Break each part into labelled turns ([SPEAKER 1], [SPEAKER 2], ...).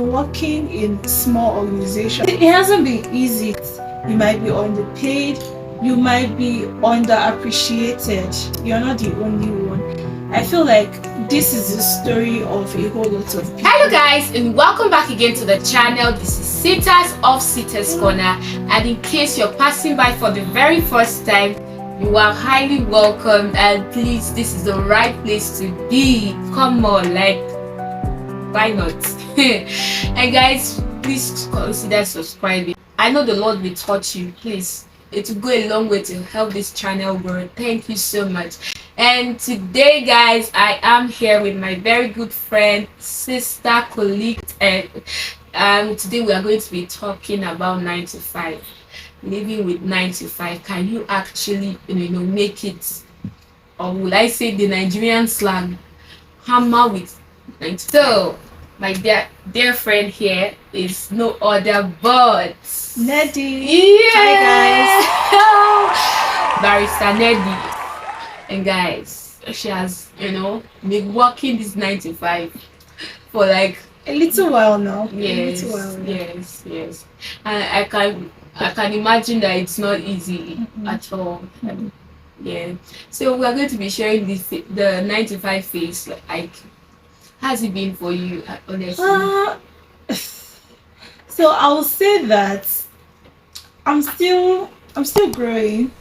[SPEAKER 1] been working in small organizations. It hasn't been easy. You might be underpaid, you might be underappreciated. You're not the only one. I feel like this is the story of a whole lot of people.
[SPEAKER 2] Hello guys, and welcome back again to the channel. This is Sitters of Sitters Corner, and in case you're passing by for the very first time, you are highly welcome, and please, this is the right place to be. Come on, like, why not? And guys, please consider subscribing. I know the Lord will touch you. Please, it will go a long way to help this channel grow. Thank you so much. And today, guys, I am here with my very good friend, sister, colleague, and today we are going to be talking about 9 to 5. Living with 9 to 5. Can you actually, make it, or would I say the Nigerian slang, hammer with 9 to 5? So, my dear friend here is no other but
[SPEAKER 1] Neddy.
[SPEAKER 2] Yeah.
[SPEAKER 1] Hi
[SPEAKER 2] guys. Barrister Neddy. And guys, she has, been working this 9 to 5 for like
[SPEAKER 1] a little while now.
[SPEAKER 2] Yes, yes. And I can imagine that it's not easy at all. Yeah. So we are going to be sharing the 9 to 5 phase. Like, how's it been for you, honestly?
[SPEAKER 1] So I'll say that I'm still growing.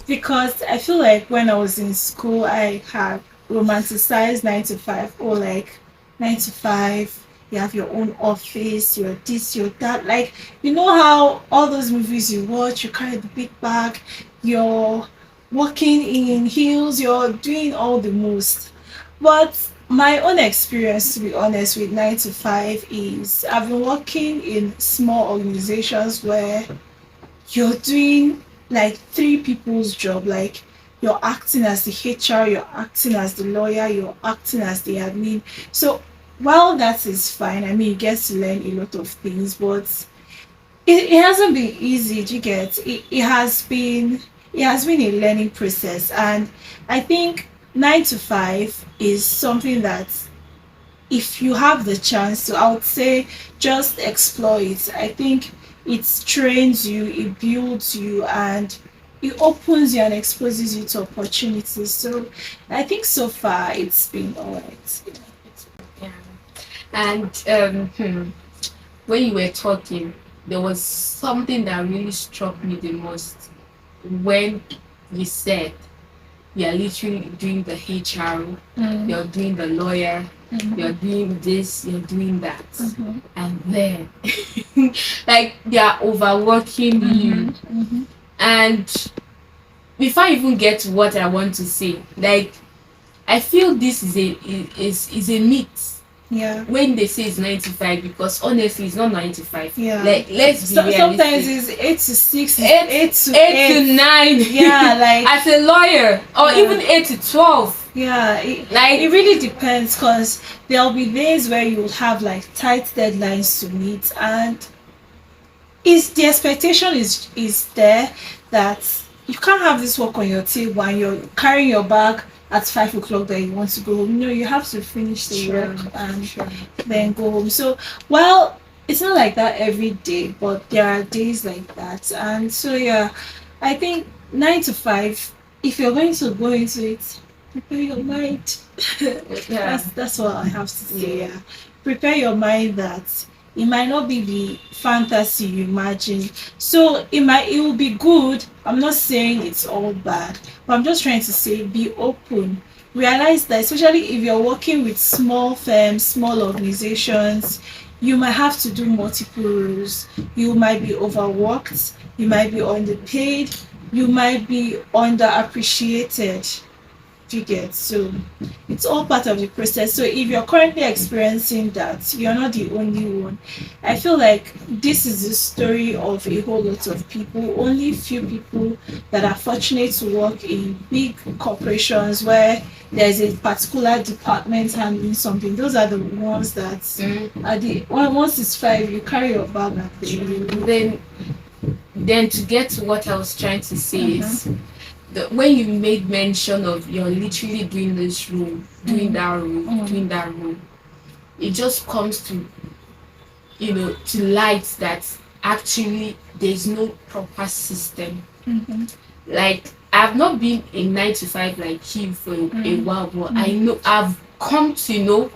[SPEAKER 1] Because I feel like when I was in school I had romanticized 9 to 5, or like 9 to 5, you have your own office, you're this, you're that. Like, you know how all those movies you watch, you carry the big bag, you're walking in heels, you're doing all the most. But my own experience, to be honest, with 9 to 5 is I've been working in small organizations where you're doing like 3 people's job. Like, you're acting as the HR, you're acting as the lawyer, you're acting as the admin. So while that is fine, I mean, you get to learn a lot of things, but it hasn't been easy. Do you get it has been a learning process. And I think 9 to 5 is something that, if you have the chance to, I would say, just explore it. I think it trains you, it builds you, and it opens you and exposes you to opportunities. So I think so far it's been alright.
[SPEAKER 2] Yeah. And when you were talking, there was something that really struck me the most when you said you're literally doing the HR, you're doing the lawyer, you're doing this, you're doing that, and then like they're overworking you. And before I even get to what I want to say, like, I feel this is a myth.
[SPEAKER 1] Yeah.
[SPEAKER 2] When they say it's 9 to 5, because honestly it's not 9 to 5.
[SPEAKER 1] Yeah.
[SPEAKER 2] Like, let's be realistic.
[SPEAKER 1] Sometimes it's 8 to 6,
[SPEAKER 2] 8 to 9.
[SPEAKER 1] Yeah, like
[SPEAKER 2] as a lawyer, or even 8 to 12.
[SPEAKER 1] Yeah, it really depends, because there'll be days where you'll have like tight deadlines to meet, and is the expectation is there that you can't have this work on your table and you're carrying your bag at 5 o'clock that you want to go home. You have to finish the work and then go home. So, well, it's not like that every day, but there are days like that. And so, yeah, I think 9 to 5, if you're going to go into it, prepare your mind. That's what I have to say. Yeah. Prepare your mind that it might not be the fantasy you imagine. So it will be good. I'm not saying it's all bad, but I'm just trying to say, be open. Realize that, especially if you're working with small firms, small organizations, you might have to do multiple roles. You might be overworked, you might be underpaid, you might be underappreciated. You get? So it's all part of the process. So if you're currently experiencing that, you're not the only one. I feel like this is the story of a whole lot of people. Only few people that are fortunate to work in big corporations where there's a particular department handling something. Those are the ones that are the once it's 5, you carry your bag and
[SPEAKER 2] then to get to what I was trying to say is, when you made mention of you're literally doing this role, doing that role, it just comes to to light that actually there's no proper system. Like, I've not been a 9 to 5 like you for a while, but I know I've come to know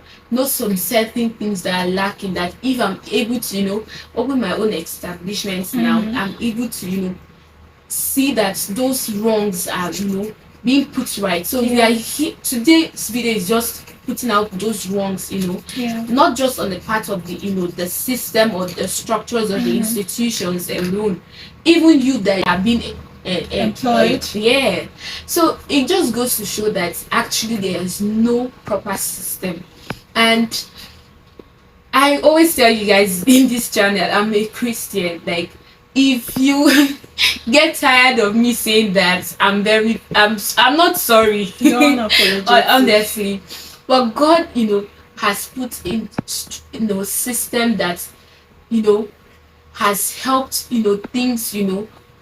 [SPEAKER 2] some certain things that are lacking, that if I'm able to open my own establishments now, I'm able to see that those wrongs are being put right. So we are here, today's video is just putting out those wrongs, not just on the part of the system or the structures or the institutions alone, even you that are being
[SPEAKER 1] employed.
[SPEAKER 2] Yeah. So it just goes to show that actually there is no proper system. And I always tell you guys in this channel, I'm a Christian. Like, if you get tired of me saying that, I'm not sorry. Honestly. But God, has put in system that has helped things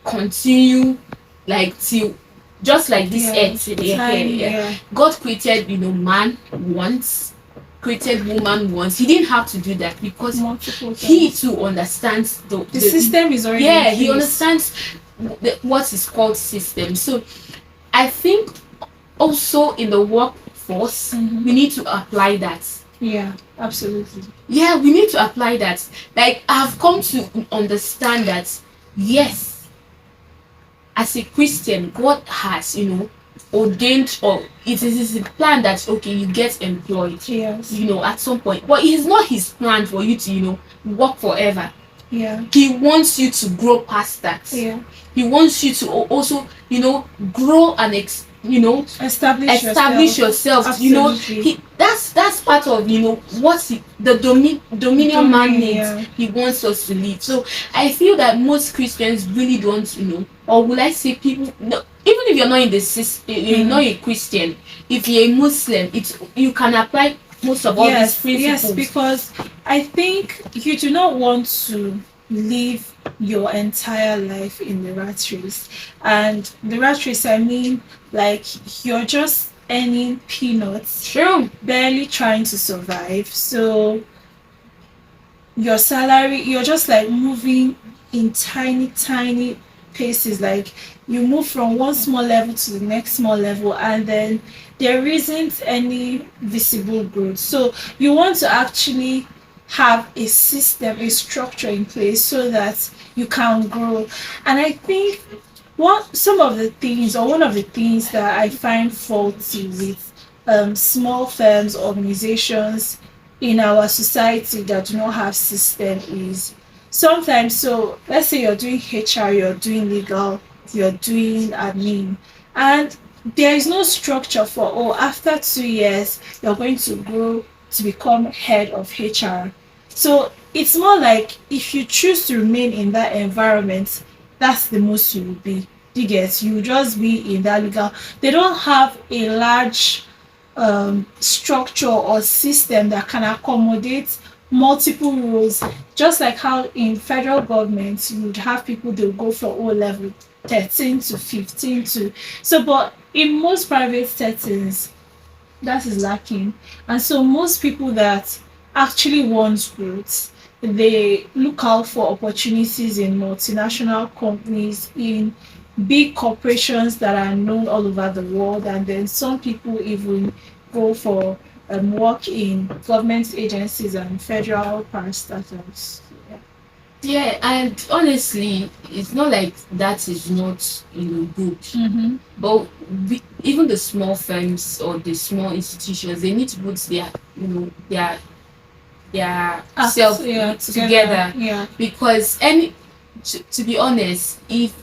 [SPEAKER 2] continue, like, till just like this earth here. God created man once, created woman once. He didn't have to do that because he too understands the
[SPEAKER 1] system is already
[SPEAKER 2] he understands what is called system. So I think also in the workforce we need to apply that.
[SPEAKER 1] Yeah, absolutely.
[SPEAKER 2] Yeah, we need to apply that. Like, I've come to understand that yes, as a Christian, God has ordained, or it is his plan that okay, you get employed at some point, but it's not his plan for you to work forever. He wants you to grow past that. He wants you to also grow and establish yourself. That's part of what the dominion man needs. He wants us to lead. So I feel that most Christians really don't or will I say people, no, even if you're not in the system, you're not a Christian, if you're a Muslim, you can apply most of all these principles.
[SPEAKER 1] Yes, because I think you do not want to live your entire life in the rat race. And the rat race, I mean, like, you're just earning peanuts, barely trying to survive. So your salary, you're just like moving in tiny paces. Like, you move from one small level to the next small level, and then there isn't any visible growth. So you want to actually have a system, a structure in place so that you can grow. And I think one of the things that I find faulty with small firms, organizations in our society that do not have system is sometimes, so let's say you're doing HR, you're doing legal, you're doing admin, and there is no structure for after 2 years you're going to grow to become head of HR. So it's more like if you choose to remain in that environment, that's the most you will be. You will just be in that legal. They don't have a large structure or system that can accommodate multiple roles. Just like how in federal government you would have people, they'll go for O level 13 to 15 to but in most private settings that is lacking. And so most people that actually want growth, they look out for opportunities in multinational companies, in big corporations that are known all over the world, and then some people even go for work in government agencies and federal parastatals.
[SPEAKER 2] Yeah, and honestly, it's not like that is not good. But even the small firms or the small institutions, they need to put their self together. Because to be honest, if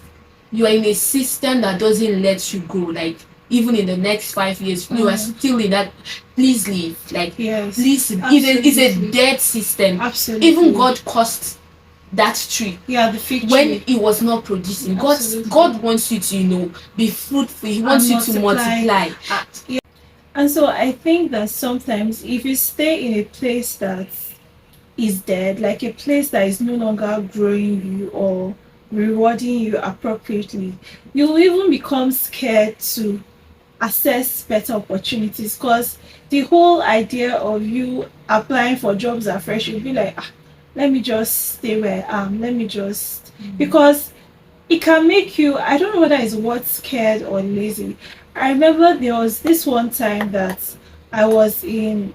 [SPEAKER 2] you are in a system that doesn't let you go, like even in the next 5 years you are still in that, please leave. Like, please, it's a dead system.
[SPEAKER 1] Absolutely.
[SPEAKER 2] Even God cursed that tree,
[SPEAKER 1] the fig tree,
[SPEAKER 2] when it was not producing. God wants you to be fruitful. He wants you to multiply.
[SPEAKER 1] And so I think that sometimes if you stay in a place that is dead, like a place that is no longer growing you or rewarding you appropriately, you'll even become scared to access better opportunities, because the whole idea of you applying for jobs afresh, you'll be like, let me just stay where I am. Let me just, because it can make you, I don't know whether it's what, scared or lazy. I remember there was this one time that I was in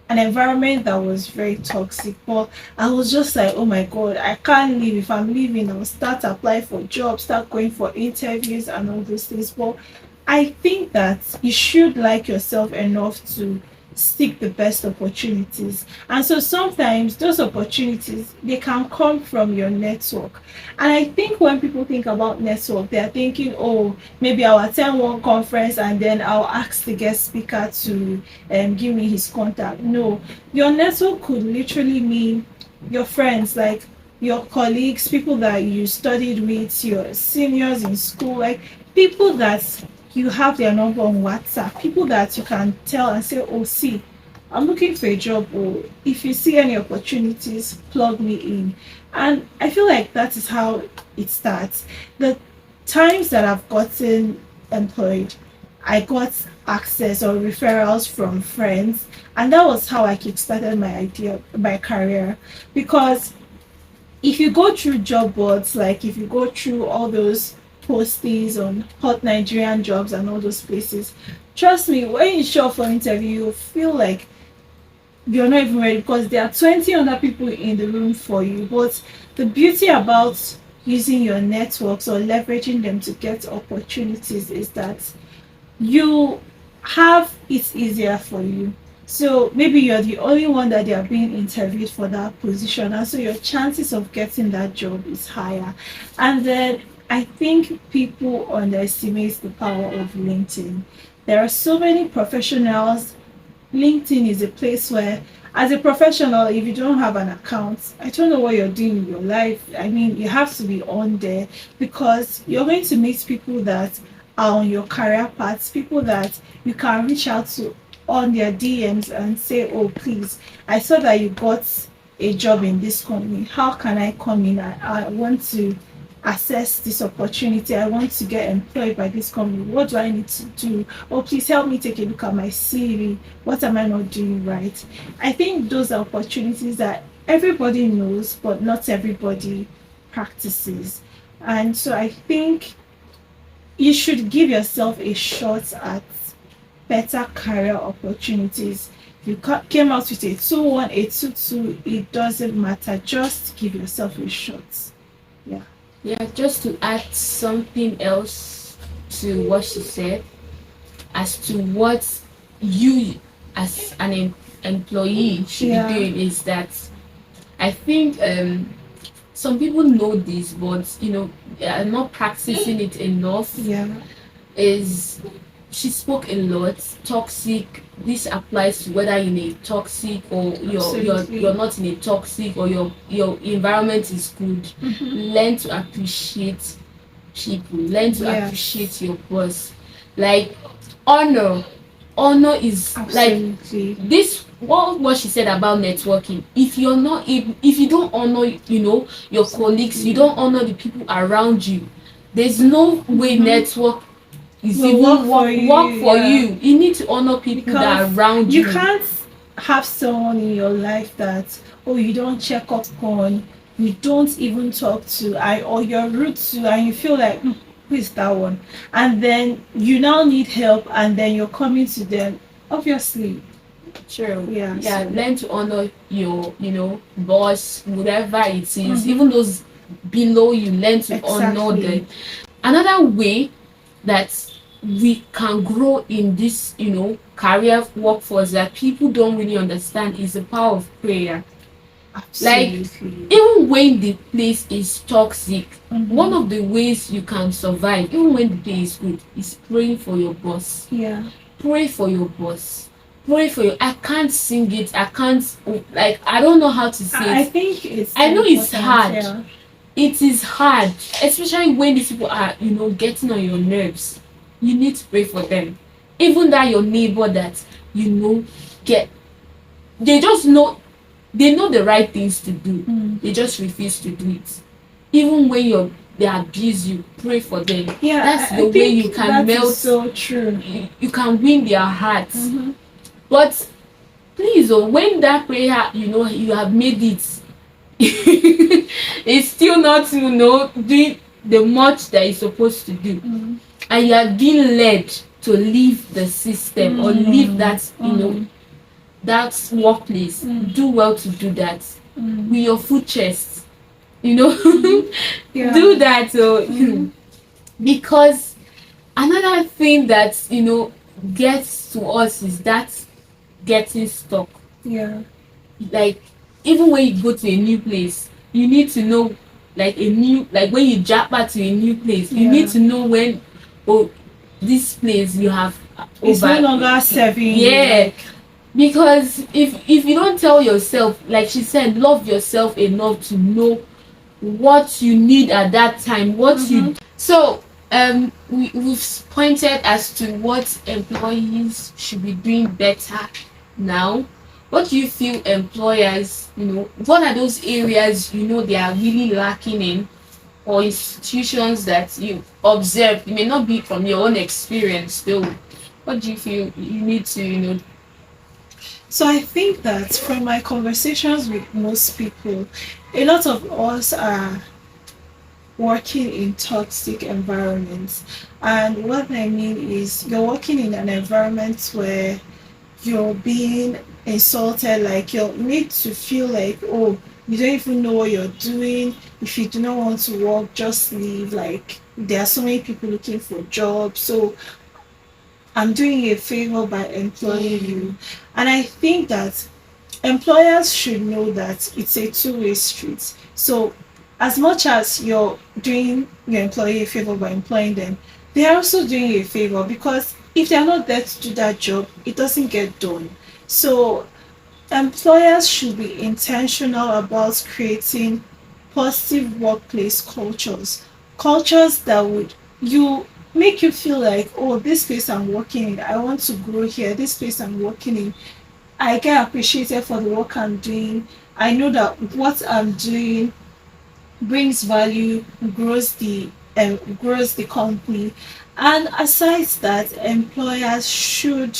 [SPEAKER 1] an environment that was very toxic. But I was just like, oh my god, I can't leave. If I'm leaving, I'll start applying for jobs, start going for interviews and all those things. But I think that you should like yourself enough to seek the best opportunities. And so sometimes those opportunities they can come from your network. And I think when people think about network, they're thinking, oh, maybe I'll attend one conference and then I'll ask the guest speaker to give me his contact. No, your network could literally mean your friends, like your colleagues, people that you studied with, your seniors in school, like people that you have their number on WhatsApp, people that you can tell and say, oh, see, I'm looking for a job, or if you see any opportunities, plug me in. And I feel like that is how it starts. The times that I've gotten employed, I got access or referrals from friends, and that was how I kickstarted my career. Because if you go through job boards, like if you go through all those postings on hot Nigerian jobs and all those places, trust me, when you show up for interview, you feel like you're not even ready because there are 20 other people in the room for you. But the beauty about using your networks or leveraging them to get opportunities is that you have it easier for you. So maybe you're the only one that they are being interviewed for that position, and so your chances of getting that job is higher. And then I think people underestimate the power of LinkedIn. There are so many professionals. LinkedIn is a place where, as a professional, if you don't have an account, I don't know what you're doing in your life. I mean, you have to be on there because you're going to meet people that are on your career paths, people that you can reach out to on their DMs and say, oh, please, I saw that you got a job in this company. How can I come in? I want to access this opportunity. I want to get employed by this company. What do I need to do? Oh, please help me take a look at my CV. What am I not doing right? I think those are opportunities that everybody knows, but not everybody practices. And so I think you should give yourself a shot at better career opportunities. If you came out with a 2-1, a 2-2, it doesn't matter. Just give yourself a shot. Yeah.
[SPEAKER 2] Yeah, just to add something else to what she said, as to what you as an employee should
[SPEAKER 1] Yeah.
[SPEAKER 2] be doing, is that I think some people know this, but they are not practicing it enough.
[SPEAKER 1] Yeah.
[SPEAKER 2] Is she spoke a lot toxic. This applies to whether in a toxic or you're not in a toxic, or your environment is good. Learn to appreciate people, learn to
[SPEAKER 1] Yes.
[SPEAKER 2] appreciate your boss. Like honor is
[SPEAKER 1] Absolutely.
[SPEAKER 2] like this. What she said about networking, if you're not, if you don't honor your colleagues, you don't honor the people around you, there's no way network is
[SPEAKER 1] Will
[SPEAKER 2] even
[SPEAKER 1] work for
[SPEAKER 2] work for
[SPEAKER 1] you, yeah.
[SPEAKER 2] you. You need to honor people that are around you.
[SPEAKER 1] You can't have someone in your life that, oh, you don't check up on, you don't even talk to, or you're rude to, and you feel like, who is that one? And then you now need help, and then you're coming to them. Obviously,
[SPEAKER 2] True.
[SPEAKER 1] Yeah,
[SPEAKER 2] Yeah.
[SPEAKER 1] so-
[SPEAKER 2] Learn to honor your, boss, whatever it is. Even those below you, learn to honor
[SPEAKER 1] Exactly.
[SPEAKER 2] them. Another way that we can grow in this, career workforce that people don't really understand is the power of prayer.
[SPEAKER 1] Absolutely.
[SPEAKER 2] Even when the place is toxic,
[SPEAKER 1] Mhm.
[SPEAKER 2] one of the ways you can survive, even when the pay is good, is praying for your boss.
[SPEAKER 1] Yeah.
[SPEAKER 2] Pray for your boss. Pray for your. I can't sing it. I can't, I don't know how to say
[SPEAKER 1] I
[SPEAKER 2] it.
[SPEAKER 1] think it's.
[SPEAKER 2] I know it's
[SPEAKER 1] important,
[SPEAKER 2] hard.
[SPEAKER 1] yeah.
[SPEAKER 2] It is hard, especially when these people are, getting on your nerves. You need to pray for them. Even that your neighbor that get, they just know, they know the right things to do. They just refuse to do it. Even when they abuse you, pray for them.
[SPEAKER 1] Yeah,
[SPEAKER 2] That's
[SPEAKER 1] I
[SPEAKER 2] the way
[SPEAKER 1] think
[SPEAKER 2] you can
[SPEAKER 1] that is
[SPEAKER 2] melt.
[SPEAKER 1] so true.
[SPEAKER 2] You can win their hearts. But please, when that prayer, you have made it, it's still not, doing the much that it's supposed to do, and you are being led to leave the system or leave that, that workplace. Do well to do that with your full chest,
[SPEAKER 1] Yeah.
[SPEAKER 2] do that. So because another thing that gets to us is that getting stuck.
[SPEAKER 1] Yeah.
[SPEAKER 2] Like, even when you go to a new place, you need to know, like when you jump back to a new place, you need to know when, oh, this place you have
[SPEAKER 1] It's
[SPEAKER 2] over,
[SPEAKER 1] no longer serving you,
[SPEAKER 2] yeah,
[SPEAKER 1] like,
[SPEAKER 2] because if you don't tell yourself, like she said, love yourself enough to know what you need at that time, what you. So we've pointed as to what employees should be doing better now. What do you feel employers, what are those areas they are really lacking in, or institutions that you observe? It may not be from your own experience though. What do you feel you need to,
[SPEAKER 1] So I think that from my conversations with most people, a lot of us are working in toxic environments. And what I mean is you're working in an environment where you're being insulted, like you need to feel like, oh, you don't even know what you're doing. If you do not want to work, just leave. Like there are so many people looking for jobs. So I'm doing you a favor by employing you. And I think that employers should know that it's a two-way street. So as much as you're doing your employee a favor by employing them, they are also doing you a favor, because if they're not there to do that job, it doesn't get done. So employers should be intentional about creating positive workplace cultures that would you make you feel like, oh, this place I'm working in, I want to grow here. This place I'm working in, I get appreciated for the work I'm doing. I know that what I'm doing brings value, grows the company. And aside that, employers should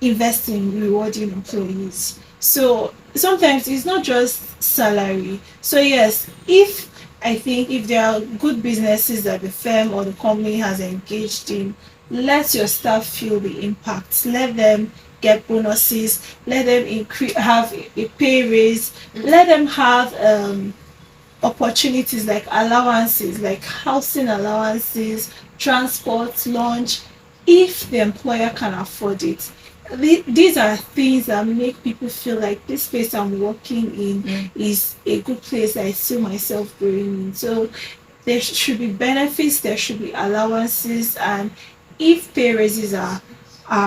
[SPEAKER 1] invest in rewarding employees. So sometimes it's not just salary. So yes, if there are good businesses that the firm or the company has engaged in, let your staff feel the impact. Let them get bonuses. Let them have a pay raise. Let them have opportunities like allowances, like housing allowances, transport, lunch, if the employer can afford it. These are things that make people feel like this place I'm working in is a good place that I see myself growing in. So there should be benefits, there should be allowances, and if pay raises are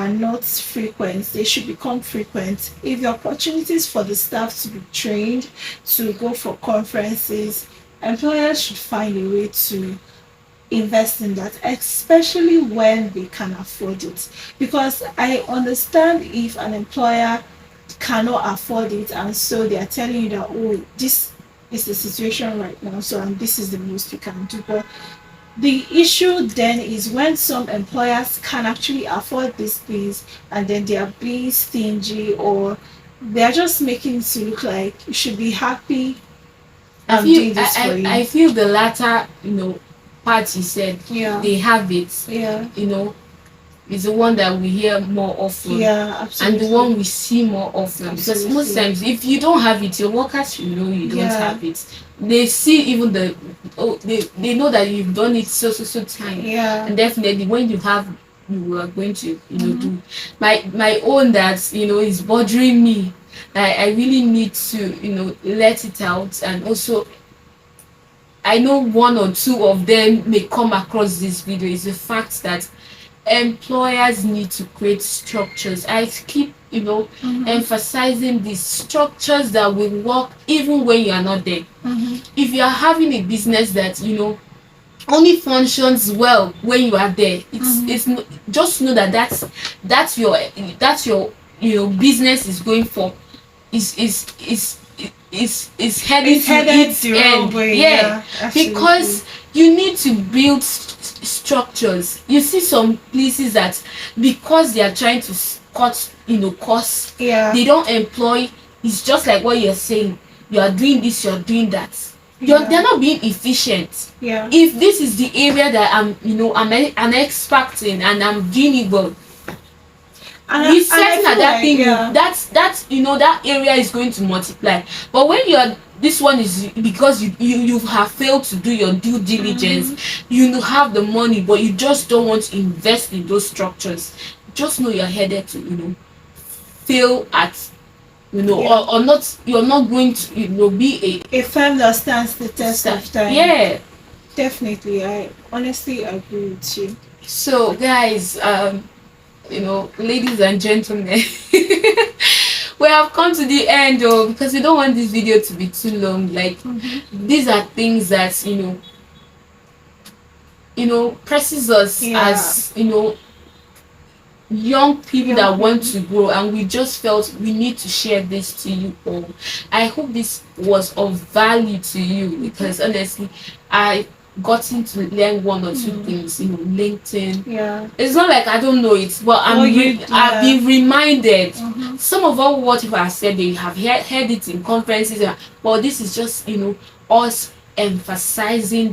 [SPEAKER 1] not frequent, they should become frequent. If the opportunities for the staff to be trained, to go for conferences, employers should find a way to invest in that, especially when they can afford it. Because I understand if an employer cannot afford it and so they are telling you that, oh, this is the situation right now, so and this is the most we can do. But the issue then is when some employers can actually afford these things and then they are being stingy, or they're just making it to look like you should be happy. I'm doing this for you.
[SPEAKER 2] I feel the latter, part you said,
[SPEAKER 1] Yeah.
[SPEAKER 2] they have it,
[SPEAKER 1] Yeah.
[SPEAKER 2] is the one that we hear more often.
[SPEAKER 1] Yeah, absolutely.
[SPEAKER 2] And the one we see more often. Because
[SPEAKER 1] Absolutely.
[SPEAKER 2] most times, if you don't have it, your workers should know you don't
[SPEAKER 1] Yeah.
[SPEAKER 2] have it. They see even they know that you've done it so time.
[SPEAKER 1] Yeah.
[SPEAKER 2] And definitely when you have, you are going to do. My own that is bothering me. I really need to let it out. And also, I know one or two of them may come across this video, is the fact that employers need to create structures. I keep emphasizing these structures that will work even when you are not there. If you are having a business that only functions well when you are there, it's just know that that's your business is going for is headed to its
[SPEAKER 1] the wrong
[SPEAKER 2] end.
[SPEAKER 1] way.
[SPEAKER 2] Yeah,
[SPEAKER 1] Absolutely.
[SPEAKER 2] because you need to build structures. You see some places that because they are trying to cut costs,
[SPEAKER 1] Yeah.
[SPEAKER 2] they don't employ. It's just like what you're saying. you are doing this, you're doing that. They're not being efficient.
[SPEAKER 1] Yeah.
[SPEAKER 2] If this is the area that I'm an expert in and I'm doing it well, be certain that that thing, that area is going to multiply. But when this one is because you have failed to do your due diligence, you have the money but you just don't want to invest in those structures, just know you're headed to fail at or not. You're not going to be
[SPEAKER 1] a firm that stands the test of time.
[SPEAKER 2] Yeah,
[SPEAKER 1] definitely. I honestly agree with you.
[SPEAKER 2] So guys, ladies and gentlemen, we have come to the end because we don't want this video to be too long. Like these are things that presses us as young people that want to grow, and we just felt we need to share this to you all. I hope this was of value to you, because honestly I gotten to learn one or two things. LinkedIn, it's not like I don't know it, but I've been reminded. Some of what I said, they have heard it in conferences, but this is just us emphasizing that